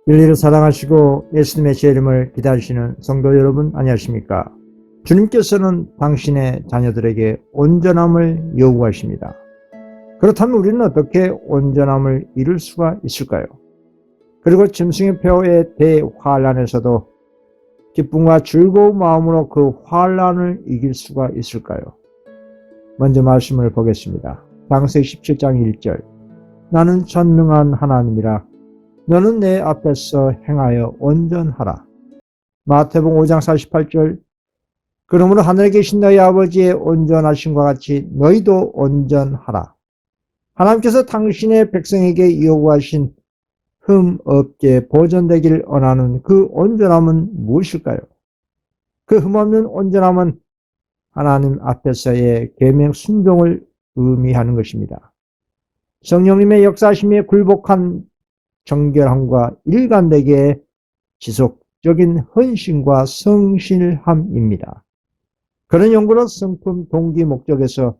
진리를 사랑하시고 예수님의 제 이름을 기다리시는 성도 여러분 안녕하십니까? 주님께서는 당신의 자녀들에게 온전함을 요구하십니다. 그렇다면 우리는 어떻게 온전함을 이룰 수가 있을까요? 그리고 짐승의 표의 대환란에서도 기쁨과 즐거운 마음으로 그 환란을 이길 수가 있을까요? 먼저 말씀을 보겠습니다. 창세기 17장 1절 나는 전능한 하나님이라 너는 내 앞에서 행하여 온전하라. 마태복음 5장 48절 그러므로 하늘에 계신 너희 아버지의 온전하심과 같이 너희도 온전하라. 하나님께서 당신의 백성에게 요구하신 흠 없게 보존되길 원하는 그 온전함은 무엇일까요? 그 흠 없는 온전함은 하나님 앞에서의 계명 순종을 의미하는 것입니다. 성령님의 역사하심에 굴복한 정결함과 일관되게 지속적인 헌신과 성실함입니다. 그런 연구로 성품 동기 목적에서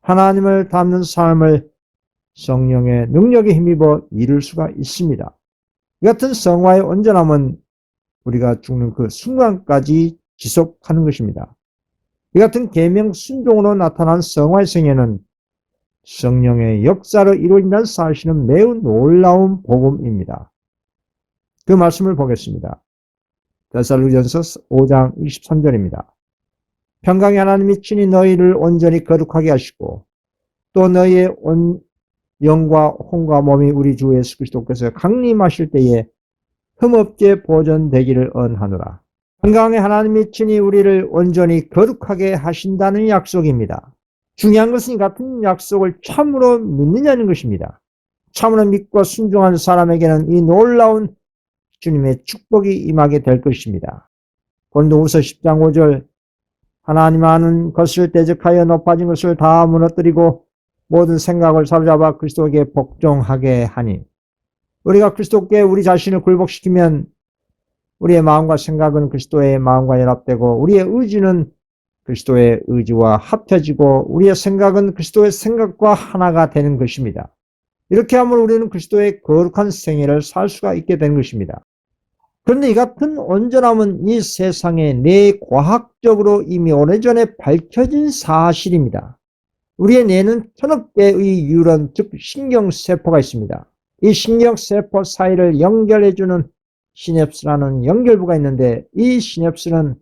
하나님을 닮는 삶을 성령의 능력에 힘입어 이룰 수가 있습니다. 이 같은 성화의 온전함은 우리가 죽는 그 순간까지 지속하는 것입니다. 이 같은 계명 순종으로 나타난 성화의 생애는 성령의 역사로 이루어진다는 사실은 매우 놀라운 복음입니다. 그 말씀을 보겠습니다. 데살로니가전서 5장 23절입니다. 평강의 하나님이 친히 너희를 온전히 거룩하게 하시고 또 너희의 온 영과 혼과 몸이 우리 주 예수 그리스도께서 강림하실 때에 흠없게 보존되기를 언하노라. 평강의 하나님이 친히 우리를 온전히 거룩하게 하신다는 약속입니다. 중요한 것은 이 같은 약속을 참으로 믿느냐는 것입니다. 참으로 믿고 순종한 사람에게는 이 놀라운 주님의 축복이 임하게 될 것입니다. 고린도후서 10장 5절 하나님 아는 것을 대적하여 높아진 것을 다 무너뜨리고 모든 생각을 사로잡아 그리스도에게 복종하게 하니 우리가 그리스도께 우리 자신을 굴복시키면 우리의 마음과 생각은 그리스도의 마음과 연합되고 우리의 의지는 그리스도의 의지와 합쳐지고 우리의 생각은 그리스도의 생각과 하나가 되는 것입니다. 이렇게 하면 우리는 그리스도의 거룩한 생애를 살 수가 있게 되는 것입니다. 그런데 이 같은 온전함은 이 세상에 뇌과학적으로 이미 오래전에 밝혀진 사실입니다. 우리의 뇌는 1000억 개의 뉴런 즉 신경세포가 있습니다. 이 신경세포 사이를 연결해주는 시냅스라는 연결부가 있는데 이 시냅스는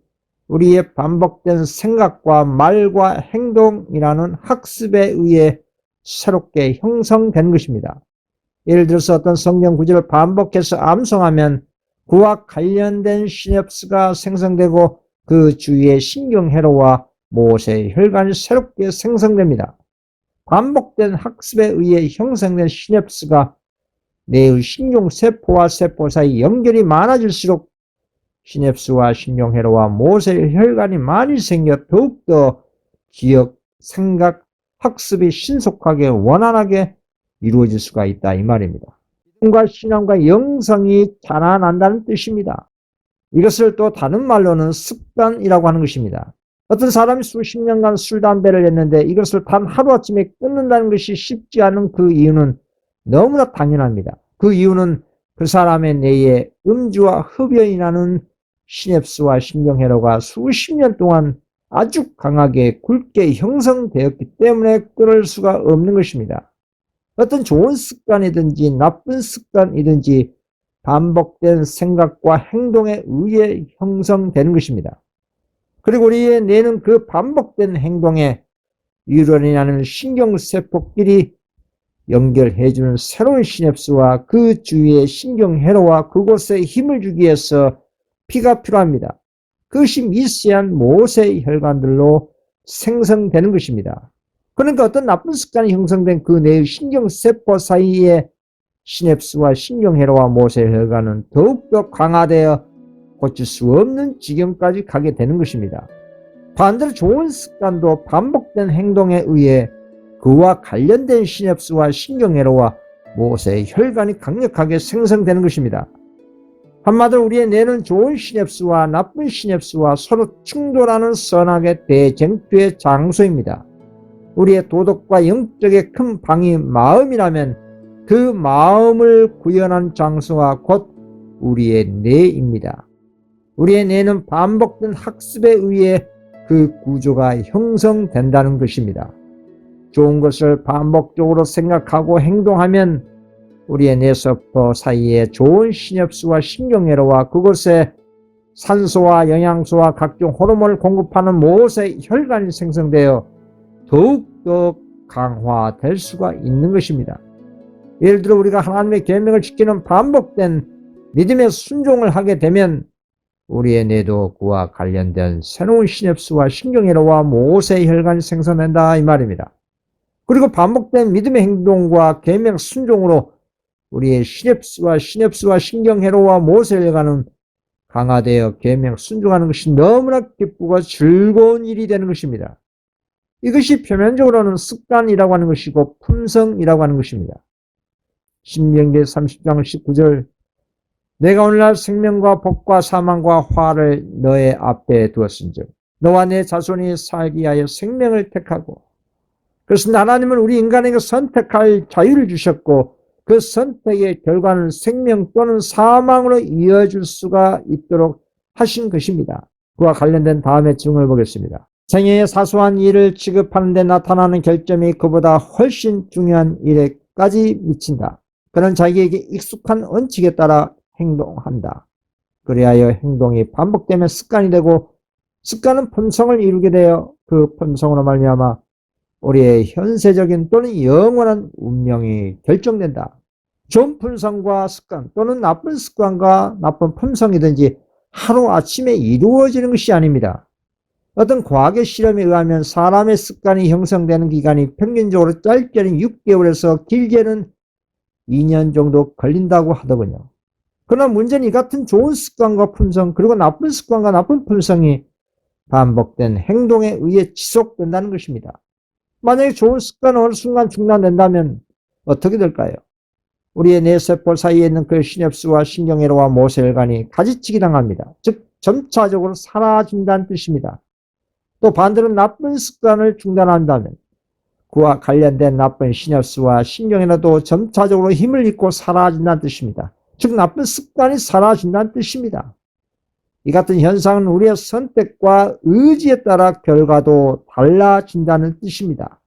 우리의 반복된 생각과 말과 행동이라는 학습에 의해 새롭게 형성된 것입니다. 예를 들어서 어떤 성경 구절을 반복해서 암송하면 그와 관련된 시냅스가 생성되고 그 주위의 신경회로와 모세의 혈관이 새롭게 생성됩니다. 반복된 학습에 의해 형성된 시냅스가 뇌의 신경세포와 세포 사이 연결이 많아질수록 시냅스와 신경회로와 모세의 혈관이 많이 생겨 더욱더 기억, 생각, 학습이 신속하게 원활하게 이루어질 수가 있다 이 말입니다. 믿음과 신앙과 영성이 자라난다는 뜻입니다. 이것을 또 다른 말로는 습관이라고 하는 것입니다. 어떤 사람이 수십 년간 술, 담배를 했는데 이것을 단 하루아침에 끊는다는 것이 쉽지 않은 그 이유는 너무나 당연합니다. 그 이유는 그 사람의 뇌에 음주와 흡연이 나는 시냅스와 신경회로가 수십 년 동안 아주 강하게 굵게 형성되었기 때문에 끊을 수가 없는 것입니다. 어떤 좋은 습관이든지 나쁜 습관이든지 반복된 생각과 행동에 의해 형성되는 것입니다. 그리고 우리의 뇌는 그 반복된 행동에 뉴런이라는 신경세포끼리 연결해주는 새로운 시냅스와 그 주위의 신경회로와 그곳에 힘을 주기 위해서 피가 필요합니다. 그것이 미세한 모세의 혈관들로 생성되는 것입니다. 그러니까 어떤 나쁜 습관이 형성된 그 뇌의 신경세포 사이에 시냅스와 신경회로와 모세의 혈관은 더욱더 강화되어 고칠 수 없는 지경까지 가게 되는 것입니다. 반대로 좋은 습관도 반복된 행동에 의해 그와 관련된 시냅스와 신경회로와 모세의 혈관이 강력하게 생성되는 것입니다. 한마디로 우리의 뇌는 좋은 시냅스와 나쁜 시냅스와 서로 충돌하는 선악의 대쟁투의 장소입니다. 우리의 도덕과 영적의 큰 방이 마음이라면 그 마음을 구현한 장소와 곧 우리의 뇌입니다. 우리의 뇌는 반복된 학습에 의해 그 구조가 형성된다는 것입니다. 좋은 것을 반복적으로 생각하고 행동하면 우리의 뇌세포 사이에 좋은 신엽수와 신경회로와 그곳에 산소와 영양소와 각종 호르몬을 공급하는 모세 혈관이 생성되어 더욱더 강화될 수가 있는 것입니다. 예를 들어 우리가 하나님의 계명을 지키는 반복된 믿음의 순종을 하게 되면 우리의 뇌도 그와 관련된 새로운 신엽수와 신경회로와 모세 혈관이 생성된다 이 말입니다. 그리고 반복된 믿음의 행동과 계명 순종으로 우리의 신엽수와 신경회로와 모세 혈관은 강화되어 계명 순종하는 것이 너무나 기쁘고 즐거운 일이 되는 것입니다. 이것이 표면적으로는 습관이라고 하는 것이고 품성이라고 하는 것입니다. 신명기 30장 19절 내가 오늘날 생명과 복과 사망과 화를 너의 앞에 두었은즉 너와 내 자손이 살기 위하여 생명을 택하고 그래서 하나님은 우리 인간에게 선택할 자유를 주셨고 그 선택의 결과는 생명 또는 사망으로 이어질 수가 있도록 하신 것입니다. 그와 관련된 다음의 증을 보겠습니다. 생애의 사소한 일을 취급하는 데 나타나는 결점이 그보다 훨씬 중요한 일에까지 미친다. 그는 자기에게 익숙한 원칙에 따라 행동한다. 그리하여 행동이 반복되면 습관이 되고 습관은 품성을 이루게 되어 그 품성으로 말미암아 우리의 현세적인 또는 영원한 운명이 결정된다. 좋은 품성과 습관 또는 나쁜 습관과 나쁜 품성이든지 하루아침에 이루어지는 것이 아닙니다. 어떤 과학의 실험에 의하면 사람의 습관이 형성되는 기간이 평균적으로 짧게는 6개월에서 길게는 2년 정도 걸린다고 하더군요. 그러나 문제는 이 같은 좋은 습관과 품성 그리고 나쁜 습관과 나쁜 품성이 반복된 행동에 의해 지속된다는 것입니다. 만약에 좋은 습관은 어느 순간 중단된다면 어떻게 될까요? 우리의 뇌세포 사이에 있는 그 신엽수와 신경회로와 모세혈관이 가지치기 당합니다. 즉 점차적으로 사라진다는 뜻입니다. 또 반대로 나쁜 습관을 중단한다면 그와 관련된 나쁜 신엽수와 신경회로도 점차적으로 힘을 잃고 사라진다는 뜻입니다. 즉 나쁜 습관이 사라진다는 뜻입니다. 이 같은 현상은 우리의 선택과 의지에 따라 결과도 달라진다는 뜻입니다.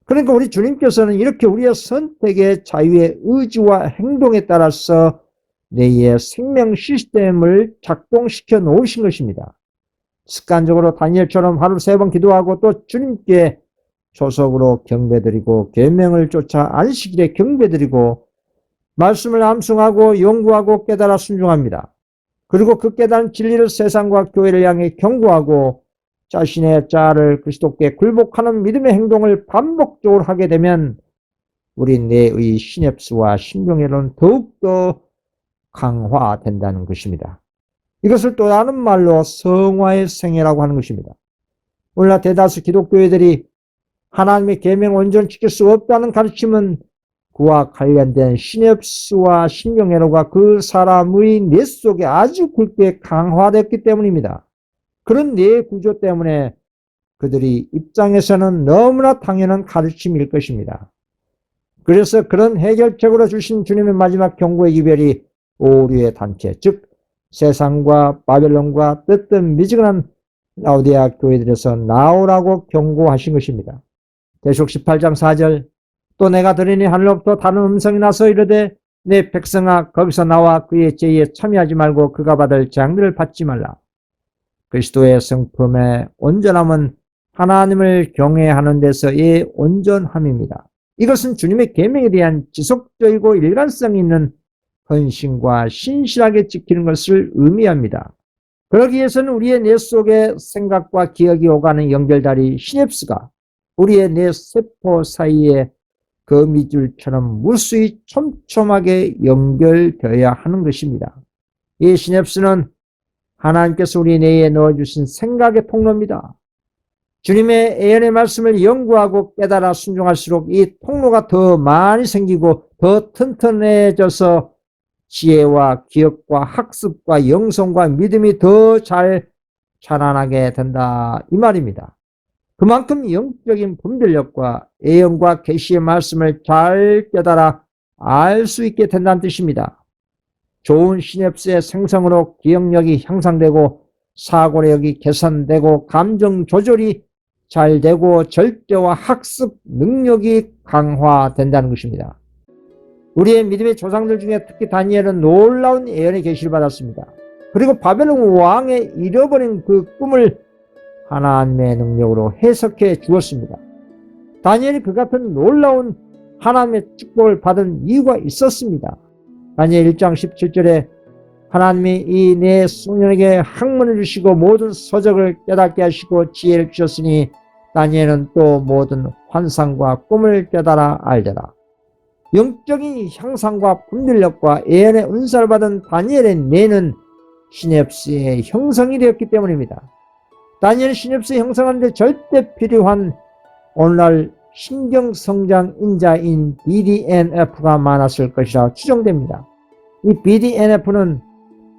그러니까 우리 주님께서는 이렇게 우리의 선택의 자유의 의지와 행동에 따라서 뇌의 생명 시스템을 작동시켜 놓으신 것입니다. 습관적으로 다니엘처럼 하루 3번 기도하고 또 주님께 조석으로 경배드리고 계명을 쫓아 안식일에 경배드리고 말씀을 암송하고 연구하고 깨달아 순종합니다. 그리고 그 깨달은 진리를 세상과 교회를 향해 경고하고 자신의 자아를 그리스도께 굴복하는 믿음의 행동을 반복적으로 하게 되면 우리 뇌의 신엽수와 신경회로는 더욱더 강화된다는 것입니다. 이것을 또 다른 말로 성화의 생애라고 하는 것입니다. 오늘날 대다수 기독교회들이 하나님의 계명을 온전히 지킬 수 없다는 가르침은 그와 관련된 신엽수와 신경회로가 그 사람의 뇌 속에 아주 굵게 강화됐기 때문입니다. 그런 뇌 구조 때문에 그들이 입장에서는 너무나 당연한 가르침일 것입니다. 그래서 그런 해결책으로 주신 주님의 마지막 경고의 기별이 오류의 단체, 즉 세상과 바벨론과 뜻든 미지근한 라오디아 교회들에서 나오라고 경고하신 것입니다. 계시록 18장 4절 또 내가 들으니 하늘로부터 다른 음성이 나서 이르되 내 백성아 거기서 나와 그의 제의에 참여하지 말고 그가 받을 재앙들을 받지 말라. 그리스도의 성품의 온전함은 하나님을 경외하는 데서의 온전함입니다. 이것은 주님의 계명에 대한 지속적이고 일관성 있는 헌신과 신실하게 지키는 것을 의미합니다. 그러기 위해서는 우리의 뇌 속의 생각과 기억이 오가는 연결다리 시냅스가 우리의 뇌 세포 사이에 거미줄처럼 무수히 촘촘하게 연결되어야 하는 것입니다. 이 시냅스는 하나님께서 우리 뇌에 넣어주신 생각의 통로입니다. 주님의 예언의 말씀을 연구하고 깨달아 순종할수록 이 통로가 더 많이 생기고 더 튼튼해져서 지혜와 기억과 학습과 영성과 믿음이 더 잘 자라나게 된다 이 말입니다. 그만큼 영적인 분별력과 예언과 계시의 말씀을 잘 깨달아 알 수 있게 된다는 뜻입니다. 좋은 시냅스의 생성으로 기억력이 향상되고 사고력이 개선되고 감정 조절이 잘 되고 절대와 학습 능력이 강화된다는 것입니다. 우리의 믿음의 조상들 중에 특히 다니엘은 놀라운 예언의 계시를 받았습니다. 그리고 바벨론 왕의 잃어버린 그 꿈을 하나님의 능력으로 해석해 주었습니다. 다니엘이 그 같은 놀라운 하나님의 축복을 받은 이유가 있었습니다. 다니엘 1장 17절에 하나님이 이 내 소년에게 학문을 주시고 모든 서적을 깨닫게 하시고 지혜를 주셨으니 다니엘은 또 모든 환상과 꿈을 깨달아 알더라. 영적인 향상과 분별력과 예언의 은사를 받은 다니엘의 뇌는 시냅스의 형성이 되었기 때문입니다. 다니엘 시냅스 형성하는데 절대 필요한 오늘날 신경성장인자인 BDNF가 많았을 것이라 추정됩니다. 이 BDNF는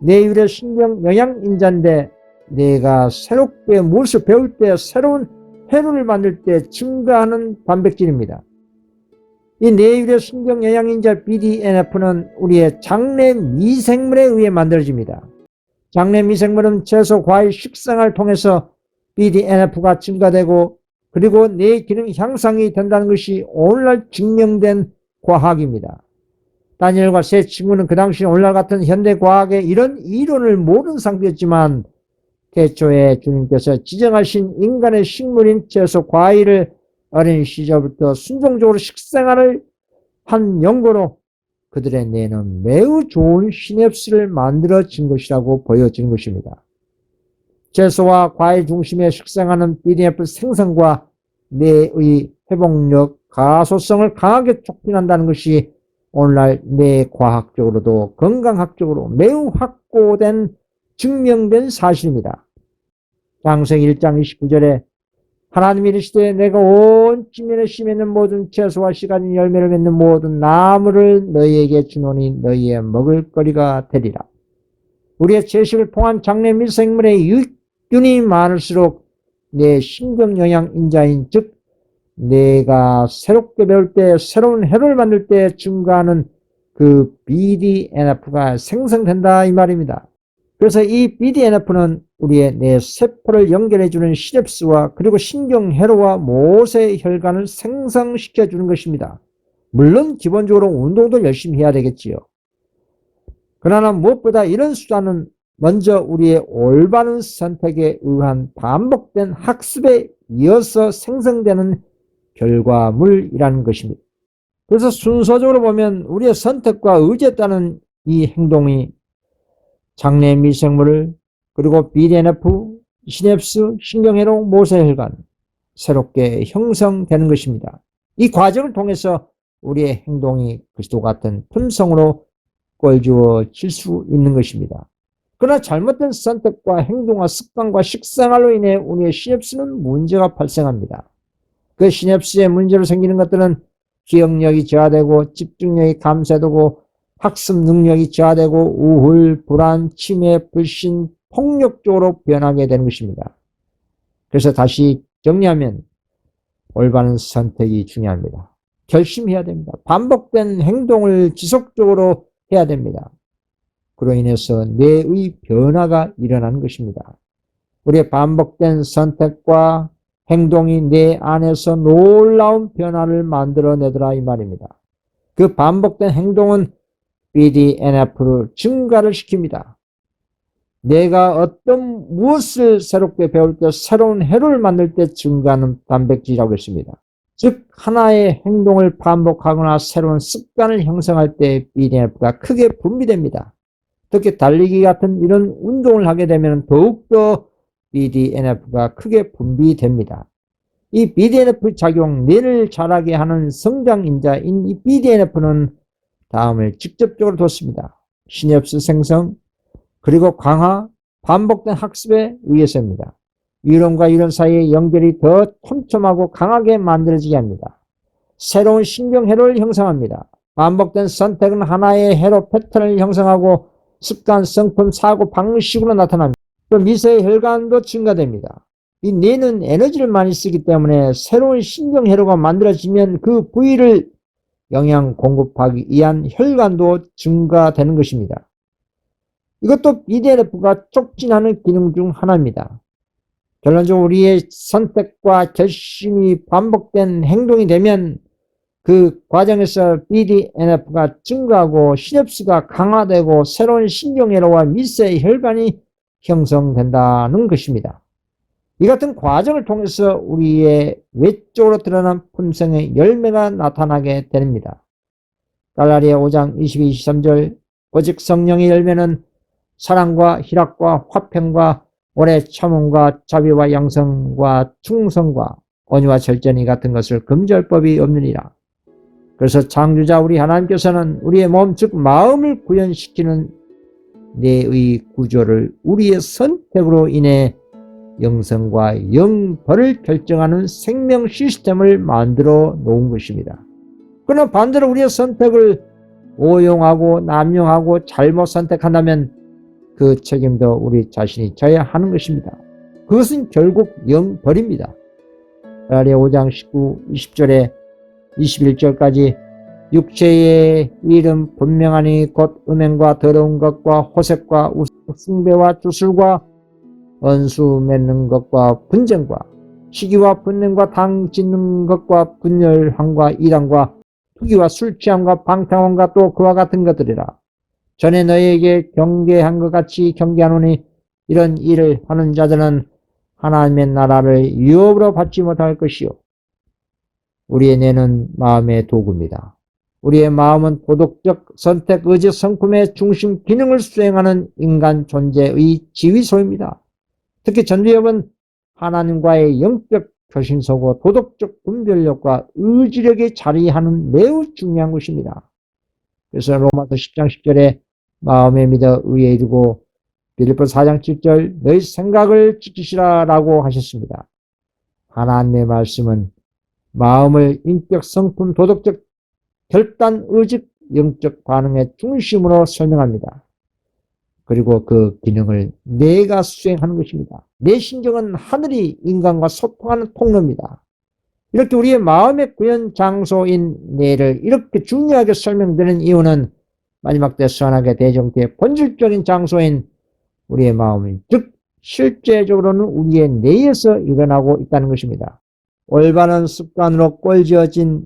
뇌율의 신경영양인자인데 뇌가 새롭게 무엇을 배울 때 새로운 회로를 만들 때 증가하는 단백질입니다. 이 뇌율의 신경영양인자 BDNF는 우리의 장내 미생물에 의해 만들어집니다. 장내 미생물은 채소, 과일, 식생활을 통해서 BDNF가 증가되고 그리고 뇌 기능 향상이 된다는 것이 오늘날 증명된 과학입니다. 다니엘과 세 친구는 그 당시 오늘날 같은 현대과학의 이런 이론을 모르는 상태였지만 태초에 주님께서 지정하신 인간의 식물인 채소, 과일을 어린 시절부터 순종적으로 식생활을 한 연고로 그들의 뇌는 매우 좋은 시냅스를 만들어진 것이라고 보여지는 것입니다. 채소와 과일 중심의 식생활은 BDNF 생성과 뇌의 회복력, 가소성을 강하게 촉진한다는 것이 오늘날 뇌과학적으로도 건강학적으로 매우 확고된 증명된 사실입니다. 창세기 1장 29절에 하나님이 이르시되 내가 온 지면에 심있는 모든 채소와 씨 가진 열매를 맺는 모든 나무를 너희에게 주노니 너희의 먹을거리가 되리라. 우리의 채식을 통한 장내 미생물의 유익균이 많을수록 내 신경영양인자인 즉 내가 새롭게 배울 때 새로운 회로를 만들 때 증가하는 그 BDNF가 생성된다 이 말입니다. 그래서 이 BDNF는 우리의 뇌 세포를 연결해주는 시냅스와 그리고 신경회로와 모세혈관을 생성시켜주는 것입니다. 물론 기본적으로 운동도 열심히 해야 되겠지요. 그러나 무엇보다 이런 수단은 먼저 우리의 올바른 선택에 의한 반복된 학습에 이어서 생성되는 결과물이라는 것입니다. 그래서 순서적으로 보면 우리의 선택과 의지에 따른 이 행동이 장내 미생물을 그리고 BDNF, 시냅스, 신경회로, 모세혈관 새롭게 형성되는 것입니다. 이 과정을 통해서 우리의 행동이 그리스도 같은 품성으로 꼴주어질 수 있는 것입니다. 그러나 잘못된 선택과 행동과 습관과 식생활로 인해 우리의 시냅스는 문제가 발생합니다. 그 시냅스에 문제로 생기는 것들은 기억력이 저하되고 집중력이 감소되고 학습 능력이 저하되고 우울, 불안, 치매, 불신, 폭력적으로 변하게 되는 것입니다. 그래서 다시 정리하면 올바른 선택이 중요합니다. 결심해야 됩니다. 반복된 행동을 지속적으로 해야 됩니다. 그로 인해서 뇌의 변화가 일어나는 것입니다. 우리의 반복된 선택과 행동이 뇌 안에서 놀라운 변화를 만들어내더라 이 말입니다. 그 반복된 행동은 BDNF를 증가를 시킵니다. 내가 어떤 무엇을 새롭게 배울 때 새로운 회로를 만들 때 증가하는 단백질이라고 했습니다. 즉 하나의 행동을 반복하거나 새로운 습관을 형성할 때 BDNF가 크게 분비됩니다. 특히 달리기 같은 이런 운동을 하게 되면 더욱더 BDNF가 크게 분비됩니다. 이 BDNF 작용, 뇌를 자라게 하는 성장인자인 이 BDNF는 다음을 직접적으로 뒀습니다. 시냅스 생성, 그리고 강화, 반복된 학습에 의해서입니다. 이론과 이론 사이의 연결이 더 촘촘하고 강하게 만들어지게 합니다. 새로운 신경회로를 형성합니다. 반복된 선택은 하나의 회로 패턴을 형성하고 습관, 성품, 사고, 방식으로 나타납니다. 또 미세의 혈관도 증가됩니다. 이 뇌는 에너지를 많이 쓰기 때문에 새로운 신경회로가 만들어지면 그 부위를 영양 공급하기 위한 혈관도 증가되는 것입니다. 이것도 BDNF가 촉진하는 기능 중 하나입니다. 결론적으로 우리의 선택과 결심이 반복된 행동이 되면 그 과정에서 BDNF가 증가하고 시냅스가 강화되고 새로운 신경회로와 미세 혈관이 형성된다는 것입니다. 이 같은 과정을 통해서 우리의 외적으로 드러난 품성의 열매가 나타나게 됩니다. 갈라디아 5장 22, 23절 오직 성령의 열매는 사랑과 희락과 화평과 오래 참음과 자비와 양성과 충성과 온유와 절제니 같은 것을 금지할 법이 없느니라. 그래서 창조자 우리 하나님께서는 우리의 몸 즉 마음을 구현시키는 뇌의 구조를 우리의 선택으로 인해 영성과 영벌을 결정하는 생명 시스템을 만들어 놓은 것입니다. 그러나 반대로 우리의 선택을 오용하고 남용하고 잘못 선택한다면 그 책임도 우리 자신이 져야 하는 것입니다. 그것은 결국 영벌입니다. 갈라디아 5장 19, 20절에 21절까지 육체의 일은 분명하니 곧 음행과 더러운 것과 호색과 숭배와 주술과 언수 맺는 것과 분쟁과 시기와 분냄과 당 짓는 것과 분열함과 이단과 투기와 술 취함과 방탕함과 또 그와 같은 것들이라. 전에 너희에게 경계한 것 같이 경계하노니 이런 일을 하는 자들은 하나님의 나라를 유업으로 받지 못할 것이요. 우리의 뇌는 마음의 도구입니다. 우리의 마음은 도덕적 선택, 의지, 성품의 중심 기능을 수행하는 인간 존재의 지휘소입니다. 특히 전두엽은 하나님과의 영적 교신소고 도덕적 분별력과 의지력이 자리하는 매우 중요한 것입니다. 그래서 로마서 10장 10절에 마음에 믿어 의에 이르고 빌립보 4장 7절 너희 생각을 지키시라 라고 하셨습니다. 하나님의 말씀은 마음을 인격, 성품, 도덕적 결단, 의식, 영적 반응의 중심으로 설명합니다. 그리고 그 기능을 뇌가 수행하는 것입니다. 내 신경은 하늘이 인간과 소통하는 통로입니다. 이렇게 우리의 마음의 구현 장소인 뇌를 이렇게 중요하게 설명드리는 이유는 마지막 때 선하게 대정태의 본질적인 장소인 우리의 마음, 즉 실제적으로는 우리의 뇌에서 일어나고 있다는 것입니다. 올바른 습관으로 꼴지어진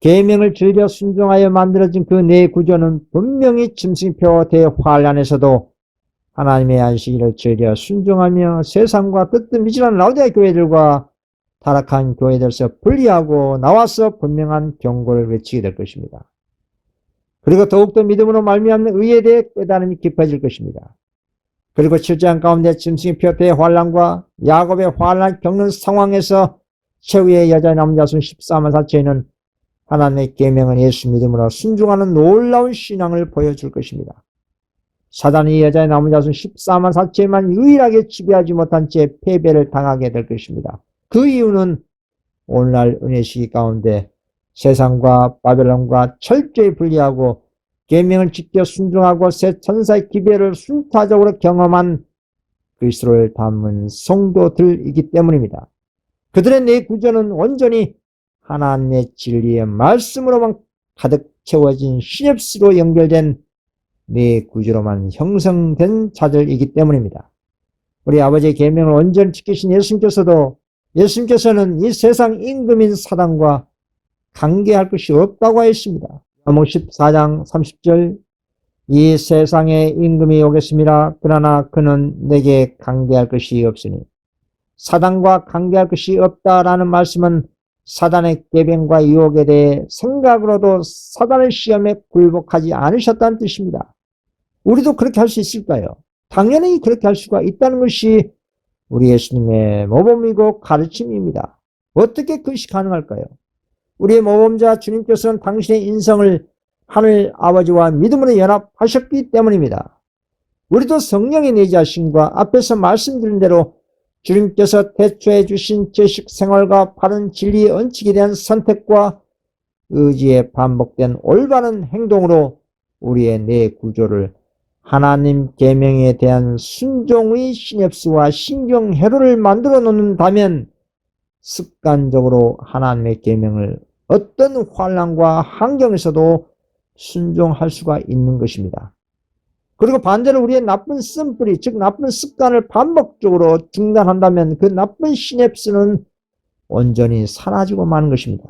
계명을 즐겨 순종하여 만들어진 그 뇌 구조는 분명히 짐승표 대환란에서도 하나님의 안식일을 즐겨 순종하며 세상과 뜨뜻미진한 라오디아 교회들과 타락한 교회들에서 분리하고 나와서 분명한 경고를 외치게 될 것입니다. 그리고 더욱더 믿음으로 말미암는 의에 대해 깨달음이 깊어질 것입니다. 그리고 7장 가운데 짐승표 대환란과 야곱의 환란 겪는 상황에서 최후의 여자 남자 수 14만 4천인은 하나님의 계명은 예수 믿음으로 순종하는 놀라운 신앙을 보여줄 것입니다. 사단이 여자의 남은 자손 14만 4천만 유일하게 지배하지 못한 채 패배를 당하게 될 것입니다. 그 이유는 오늘날 은혜 시기 가운데 세상과 바벨론과 철저히 분리하고 계명을 지켜 순종하고 새 천사의 기별을 순타적으로 경험한 그리스도를 담은 성도들이기 때문입니다. 그들의 내 구조는 온전히 하나님의 진리의 말씀으로만 가득 채워진 시냅스로 연결된 내 구조로만 형성된 자들이기 때문입니다. 우리 아버지의 계명을 온전히 지키신 예수님께서는 이 세상 임금인 사단과 관계할 것이 없다고 했습니다. 요한복음 14장 30절 이 세상에 임금이 오겠습니다. 그러나 그는 내게 관계할 것이 없으니 사단과 관계할 것이 없다라는 말씀은 사단의 계명과 유혹에 대해 생각으로도 사단의 시험에 굴복하지 않으셨다는 뜻입니다. 우리도 그렇게 할 수 있을까요? 당연히 그렇게 할 수가 있다는 것이 우리 예수님의 모범이고 가르침입니다. 어떻게 그것이 가능할까요? 우리의 모범자 주님께서는 당신의 인성을 하늘 아버지와 믿음으로 연합하셨기 때문입니다. 우리도 성령의 내 자신과 앞에서 말씀드린 대로 주님께서 대초해 주신 제식 생활과 바른 진리의 원칙에 대한 선택과 의지에 반복된 올바른 행동으로 우리의 내 구조를 하나님 계명에 대한 순종의 시냅스와 신경회로를 만들어 놓는다면 습관적으로 하나님의 계명을 어떤 환난과 환경에서도 순종할 수가 있는 것입니다. 그리고 반대로 우리의 나쁜 쓴뿌리, 즉 나쁜 습관을 반복적으로 중단한다면 그 나쁜 시냅스는 온전히 사라지고 마는 것입니다.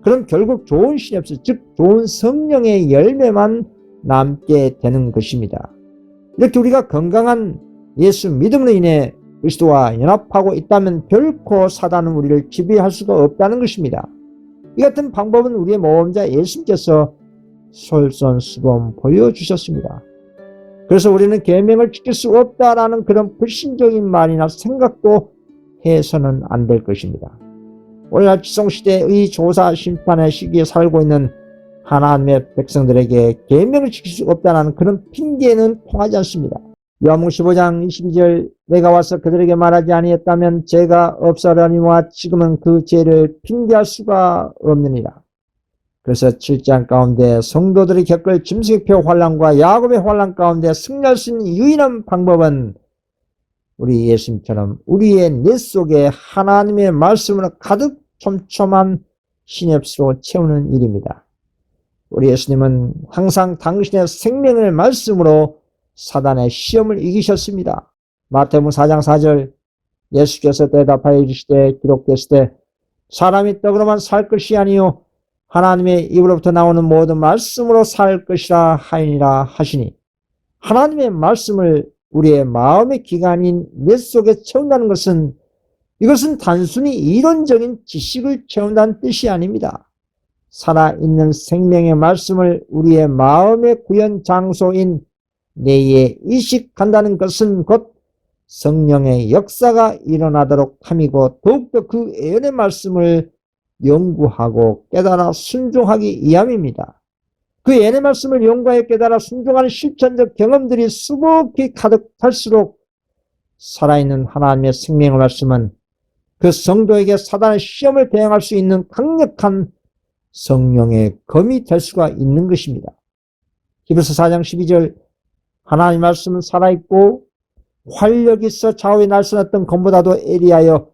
그럼 결국 좋은 시냅스, 즉 좋은 성령의 열매만 남게 되는 것입니다. 이렇게 우리가 건강한 예수 믿음으로 인해 그리스도와 연합하고 있다면 결코 사단은 우리를 지배할 수가 없다는 것입니다. 이 같은 방법은 우리의 모험자 예수님께서 솔선수범 보여주셨습니다. 그래서 우리는 계명을 지킬 수 없다라는 그런 불신적인 말이나 생각도 해서는 안 될 것입니다. 오늘날 지성시대의 조사 심판의 시기에 살고 있는 하나님의 백성들에게 계명을 지킬 수 없다는 그런 핑계는 통하지 않습니다. 요한복음 15장 22절 내가 와서 그들에게 말하지 아니했다면 죄가 없으려니와 지금은 그 죄를 핑계할 수가 없느니라. 그래서 7장 가운데 성도들이 겪을 짐승표 환난과 야곱의 환난 가운데 승리할 수 있는 유일한 방법은 우리 예수님처럼 우리의 뇌 속에 하나님의 말씀으로 가득 촘촘한 시냅스로 채우는 일입니다. 우리 예수님은 항상 당신의 생명의 말씀으로 사단의 시험을 이기셨습니다. 마태복음 4장 4절 예수께서 대답하여 이르시되 기록됐을 때 사람이 떡으로만 살 것이 아니요 하나님의 입으로부터 나오는 모든 말씀으로 살 것이라 하니라 하시니, 하나님의 말씀을 우리의 마음의 기관인 뇌 속에 채운다는 것은 이것은 단순히 이론적인 지식을 채운다는 뜻이 아닙니다. 살아있는 생명의 말씀을 우리의 마음의 구현 장소인 뇌에 이식한다는 것은 곧 성령의 역사가 일어나도록 함이고 더욱더 그 예언의 말씀을 연구하고 깨달아 순종하기 위함입니다. 그 예언의 말씀을 연구하여 깨달아 순종하는 실천적 경험들이 수북히 가득할수록 살아있는 하나님의 생명의 말씀은 그 성도에게 사단의 시험을 대응할 수 있는 강력한 성령의 검이 될 수가 있는 것입니다. 히브리서 4장 12절 하나님의 말씀은 살아있고 활력 있어 좌우에 날선했던 검보다도 예리하여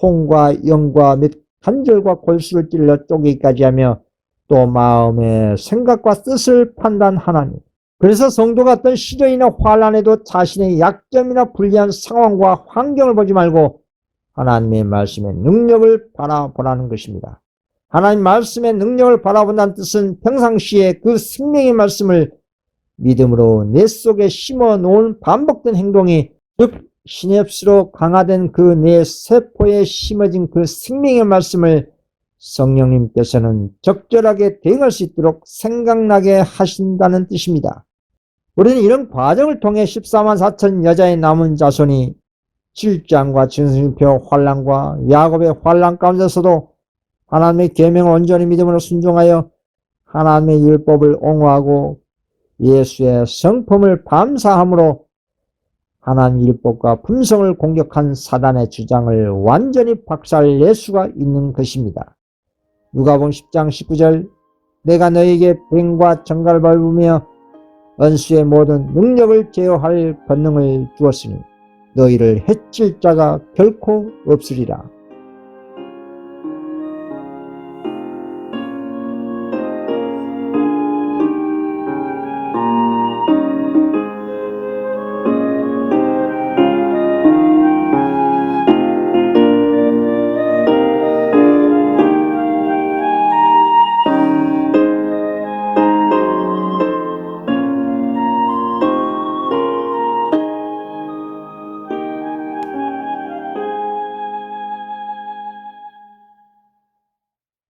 혼과 영과 및 관절과 골수를 찔러 쪼개기까지 하며 또 마음의 생각과 뜻을 판단하나니. 그래서 성도가 어떤 시련이나 환난에도 자신의 약점이나 불리한 상황과 환경을 보지 말고 하나님의 말씀의 능력을 바라보라는 것입니다. 하나님 말씀의 능력을 바라본다는 뜻은 평상시에 그 생명의 말씀을 믿음으로 뇌 속에 심어 놓은 반복된 행동이, 즉 시냅스로 강화된 그 뇌 세포에 심어진 그 생명의 말씀을 성령님께서는 적절하게 대응할 수 있도록 생각나게 하신다는 뜻입니다. 우리는 이런 과정을 통해 14만 4천 여자의 남은 자손이 7장과 짐승표 환난과 야곱의 환난 가운데서도 하나님의 계명을 온전히 믿음으로 순종하여 하나님의 율법을 옹호하고 예수의 성품을 감사함으로 하나님 율법과 품성을 공격한 사단의 주장을 완전히 박살낼 수가 있는 것입니다. 누가복음 10장 19절 내가 너에게 뱀과 정갈을 밟으며 원수의 모든 능력을 제어할 권능을 주었으니 너희를 해칠 자가 결코 없으리라.